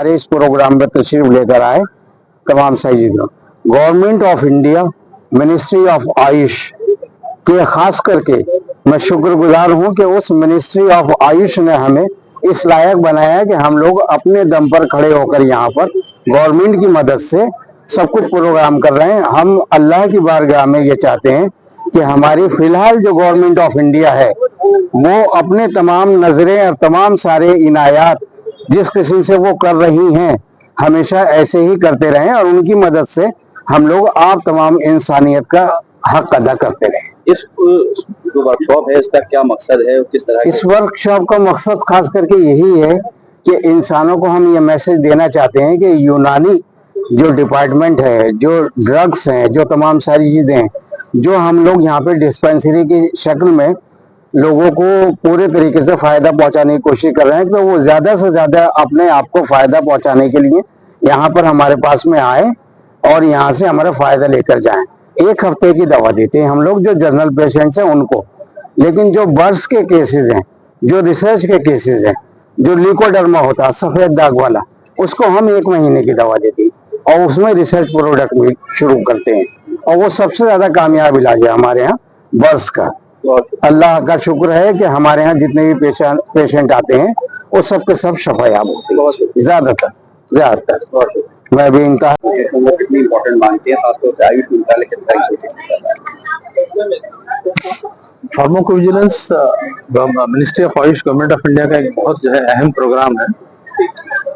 हमारे इस प्रोग्राम में तशरीफ लेकर आए तमाम साइजियों। Government of India, ministry of Ayush के खास करके मैं शुक्रगुजार हूं कि उस मिनिस्ट्री ऑफ आयुष ने हमें इस लायक बनाया कि हम लोग अपने दम पर खड़े होकर यहाँ पर गवर्नमेंट की मदद से सब कुछ प्रोग्राम कर रहे हैं। हम अल्लाह की बारगाह में ये चाहते हैं कि हमारी फिलहाल जो गवर्नमेंट ऑफ इंडिया है वो अपने तमाम नजरें और तमाम सारे इनायात जिस किस्म से वो कर रही हैं हमेशा ऐसे ही करते रहें और उनकी मदद से हम लोग आप तमाम इंसानियत का हक अदा करते रहें। इस जो वर्कशॉप है इसका क्या मकसद है, किस तरह? इस वर्कशॉप का मकसद खास करके यही है कि इंसानों को हम ये मैसेज देना चाहते हैं कि यूनानी जो डिपार्टमेंट है, जो ड्रग्स हैं, जो तमाम सारी चीजें हैं, जो हम लोग यहाँ पे डिस्पेंसरी की शक्ल में लोगों को पूरे तरीके से फायदा पहुंचाने की कोशिश कर रहे हैं, तो वो ज्यादा से ज्यादा अपने आप को फायदा पहुंचाने के लिए यहाँ पर हमारे पास में आए और यहाँ से हमारा फायदा लेकर जाएं। 1 हफ्ते की दवा देते हैं हम लोग जो जनरल पेशेंट्स हैं उनको, लेकिन जो बर्ड्स के केसेस हैं, जो रिसर्च के केसेस हैं, जो ल्यूकोडर्मा होता है सफेद दाग वाला, उसको हम 1 महीने की दवा देते हैं और उसमें रिसर्च प्रोडक्ट भी शुरू करते हैं और वो सबसे ज्यादा कामयाब इलाज है हमारे यहाँ बर्ड्स का। अल्लाह का शुक्र है कि हमारे यहाँ जितने भी पेशेंट आते हैं वो सब के सब शफायाब होते हैं ज्यादातर। मैं भी इनका कितनी इम्पोर्टेंट मानते हैं खासतौर से आयुष मंत्रालय के तहत? Pharmacovigilance ministry of Ayush government of India का एक बहुत जो है अहम प्रोग्राम है।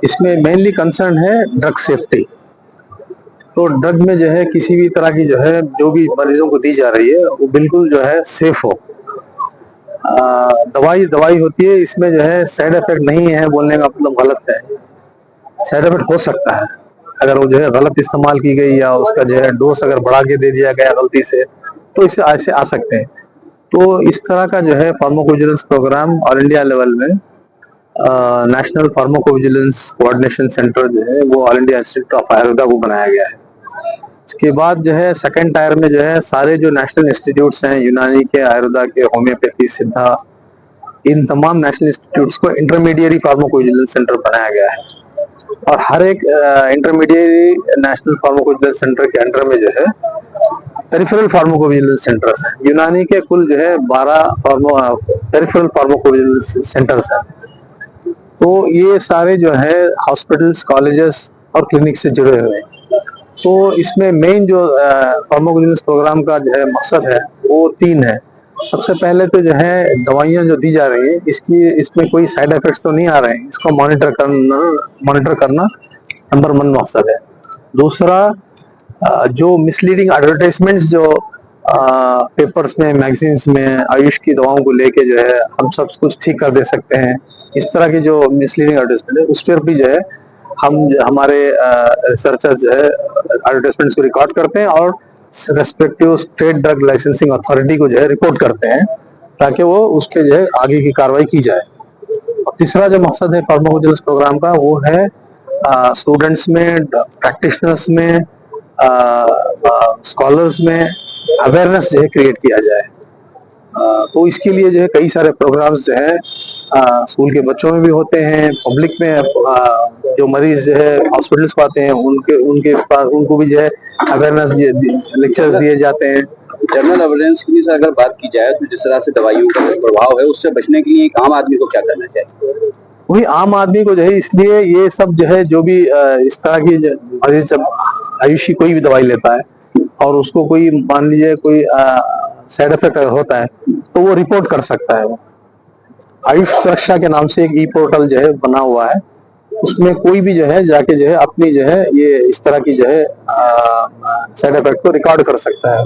इसमें मेनली कंसर्न है ड्रग सेफ्टी। तो ड्रग में जो है किसी भी तरह की जो है जो भी मरीजों को दी जा रही है वो बिल्कुल जो है सेफ हो। दवाई होती है, इसमें जो है साइड इफेक्ट नहीं है बोलने का मतलब गलत है। साइड इफेक्ट हो सकता है अगर वो जो है गलत इस्तेमाल की गई या उसका जो है डोज अगर बढ़ा के दे दिया गया गलती से, तो इससे ऐसे आ सकते हैं। तो इस तरह का जो है pharmacovigilance program all India level में नेशनल फार्माकोविजिलेंस कोऑर्डिनेशन सेंटर जो है वो all India institute of Ayurveda को बनाया गया है। इसके बाद जो है सेकंड टायर में जो है सारे जो नेशनल इंस्टीट्यूट्स हैं, यूनानी के, आयुर्वेदा के, होम्योपैथी, सिद्धा, इन तमाम नेशनल इंस्टीट्यूट्स को इंटरमीडिएरी फार्माकोविजिलेंस सेंटर बनाया गया है और हर एक इंटरमीडिएरी नेशनल फार्माकोविजिलेंस सेंटर के अंडर में जो है पेरिफेरल फार्माकोविजिलेंस सेंटर्स हैं। यूनानी के कुल जो है 12 पेरिफेरल फार्माकोविजिलेंस सेंटर्स हैं। तो ये सारे जो है हॉस्पिटल्स, कॉलेजेस और क्लिनिक से जुड़े हुए हैं। तो इसमें मेन जो फार्माकोविजिलेंस प्रोग्राम का जो है मकसद है वो 3 है। सबसे पहले तो जो है दवाइयां जो दी जा रही है इसमें कोई साइड इफेक्ट्स तो नहीं आ रहे हैं, इसको मॉनिटर करना नंबर 1 मकसद है। दूसरा, जो मिसलीडिंग एडवर्टाइजमेंट्स जो पेपर्स में, मैगजीन्स में आयुष की दवाओं को लेके जो है हम सब कुछ ठीक कर दे सकते हैं, इस तरह की जो मिसलीडिंग एडवर्टाइजमेंट है उस पर भी जो है हमारे रिसर्चर्स जो है एडवर्टाइजमेंट्स को रिकॉर्ड करते हैं और respective state drug licensing authority को जो है रिपोर्ट करते हैं ताकि वो उस पर जो है आगे की कार्रवाई की जाए। और तीसरा जो मकसद है फार्माकोविजिलेंस प्रोग्राम का वो है स्टूडेंट्स में, प्रैक्टिशनर्स में, स्कॉलर्स में अवेयरनेस जो है क्रिएट किया जाए। तो इसके लिए जो है कई सारे प्रोग्राम्स जो है स्कूल के बच्चों में भी होते हैं, पब्लिक में जो मरीज जो है हॉस्पिटल्स को आते हैं उनके पास उनको भी जो है अवेयरनेस लेक्चर्स दिए जाते हैं। जनरल अवेयरनेस की से अगर बात की जाए तो जिस तरह से दवाइयों का प्रभाव है उससे बचने के लिए एक आम आदमी को क्या करना चाहिए? वही आम आदमी को जो है, इसलिए ये सब जो है जो भी इस तरह की मरीज जब आयुषी कोई भी दवाई लेता है और उसको कोई मान लीजिए कोई साइड इफेक्ट होता है तो वो रिपोर्ट कर सकता है। आयुष सुरक्षा के नाम से एक ई पोर्टल जो है बना हुआ है, उसमें कोई भी जो है जाके जो है अपनी जो है ये इस तरह की जो है साइड इफेक्ट को रिकॉर्ड कर सकता है,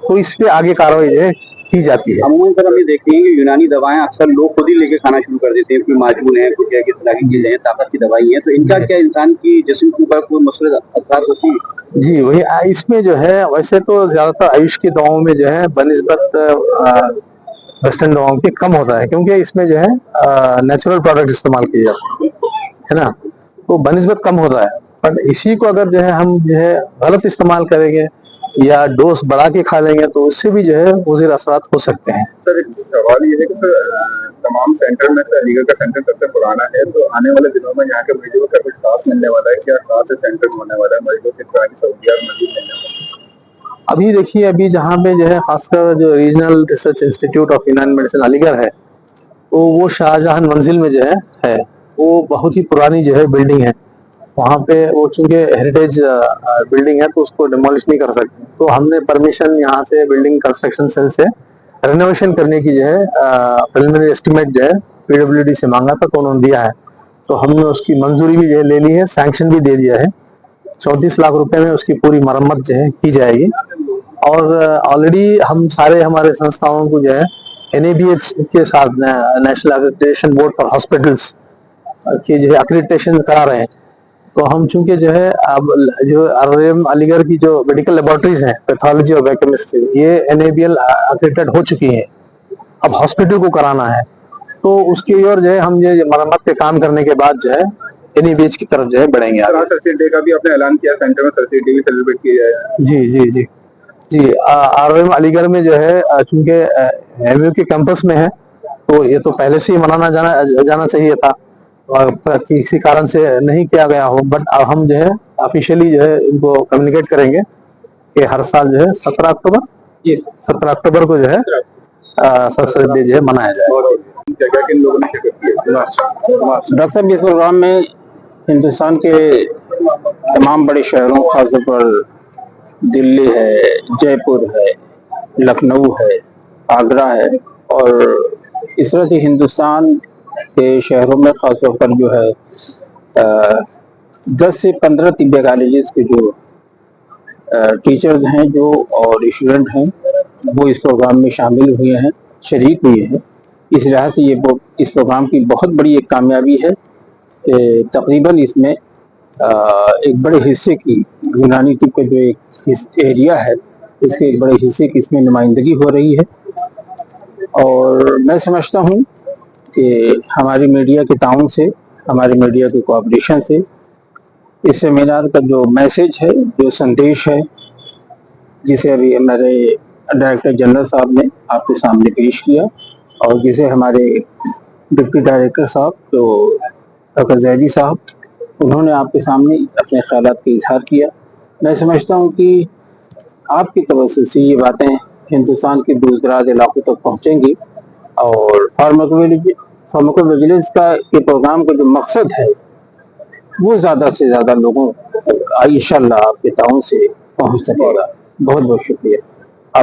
तो इस पे आगे कार्रवाई जो है की जाती है। अमूमन सर हम ये देखते हैं कि यूनानी दवाएं अक्सर लोग खुद ही लेके खाना शुरू कर देते हैं, कोई माजून है, कुछ किस तरह की चीजें हैं, ताकत की दवाई है, तो इनका क्या इंसान की जिस्म के ऊपर कोई मुस्बत असर होती है? जी वही, इसमें जो है वैसे तो ज्यादातर आयुष की दवाओं में जो है बनिस्बत वेस्टर्न दवाओं के कम होता है, क्योंकि इसमें जो है नेचुरल प्रोडक्ट इस्तेमाल किए जाते है ना, तो बनिस्बत कम होता है। पर इसी को अगर जो है हम जो है गलत इस्तेमाल करेंगे या डोज बढ़ा के खा लेंगे तो उससे भी जो है मुज़िर असरात हो सकते हैं। सर एक सवाल ये है कि सर तमाम सेंटर में से अलीगढ़ का सेंटर सबसे पुराना है, तो आने वाले दिनों में यहाँ के मरीजों को कुछ खास मिलने वाला है, क्या खास सेंटर में होने वाला है, मरीजों की तरह की सहूलियात मजीद मिलने वाली है? अभी देखिए, अभी जहाँ पे जो है खासकर जो रीजनल रिसर्च इंस्टीट्यूट ऑफ यूनानी मेडिसिन अलीगढ़ है, तो वो शाहजहां मंजिल में जो है वो बहुत ही पुरानी जो है बिल्डिंग है। वहाँ पे वो चूंकि हेरिटेज बिल्डिंग है तो उसको डिमोलिश नहीं कर सकते, तो हमने परमिशन यहाँ से बिल्डिंग कंस्ट्रक्शन सेल से रेनोवेशन करने की जो है प्रिलिमिनरी एस्टिमेट जो है पीडब्ल्यूडी से मांगा था, तो उन्होंने दिया है। तो हमने उसकी मंजूरी भी जो है ले ली है, सैंक्शन भी दे दिया है। 34 लाख रुपए में उसकी पूरी मरम्मत जो है की जाएगी। और ऑलरेडी हम सारे हमारे संस्थाओं को जो है NABH के साथ national accreditation board for hospitals की जो है एक्रेडिटेशन करा रहे हैं। तो हम चूंकि जो है अब जो ROM अलीगढ़ की जो मेडिकल लेबोरेटरीज हैं पैथोलॉजी और बायोकेमिस्ट्री, ये NABL एक्रेडिटेड हो चुकी हैं। अब हॉस्पिटल को कराना है, तो उसकी ओर जो है हम ये मरम्मत के काम करने के बाद जो है NABH की तरफ जो है बढ़ेंगे आगे। सरसीड डे का भी आपने ऐलान किया, सेंटर में सरसीड डे भी सेलिब्रेट किया जाएगा। जी जी जी जी ROM अलीगढ़ में जो है चूंकि MU के कैंपस में है, तो ये तो पहले से ही मनाना जाना चाहिए था, और किसी कारण से नहीं किया गया हो। बट अब हम जो है ऑफिशियली जो है इनको कम्युनिकेट करेंगे कि हर साल जो है 17 अक्टूबर को जो है सरसीड डे जो है मनाया जाए। क्या किन लोगों ने शिरकत की है? डॉक्टर साहब, इस प्रोग्राम में हिंदुस्तान के तमाम बड़े शहरों, खासतौर पर दिल्ली है, जयपुर है, लखनऊ है, आगरा है, और इस तरह से हिंदुस्तान के शहरों में खासतौर पर जो है 10 से 15 तिब्बे कॉलेजेस के जो टीचर्स हैं जो और स्टूडेंट हैं, वो इस प्रोग्राम में शामिल हुए हैं, शरीक हुए हैं। इस लिहाज से ये इस प्रोग्राम की बहुत बड़ी एक कामयाबी है कि तकरीबन इसमें एक बड़े हिस्से की यूनानी तिब का जो एक एरिया है, उसके एक बड़े हिस्से की इसमें नुमाइंदगी हो रही है। और मैं समझता हूँ कि हमारी मीडिया के ताउन से, हमारी मीडिया के कोऑपरेशन से इस सेमिनार का जो मैसेज है, जो संदेश है, जिसे अभी हमारे डायरेक्टर जनरल साहब ने आपके सामने पेश किया, और जिसे हमारे डिप्टी डायरेक्टर साहब जो डॉक्टर जैदी साहब, उन्होंने आपके सामने अपने ख्यालात का इजहार किया। मैं समझता हूँ कि आपकी तवज्जो से ये बातें हिंदुस्तान के दूर-दराज इलाकों तक पहुँचेंगी, और फार्माकोविजिलेंस का ये प्रोग्राम का जो मकसद है वो ज़्यादा से ज़्यादा लोगों तक इंशाअल्लाह आपके ताउन से पहुँच सकेगा। बहुत बहुत शुक्रिया।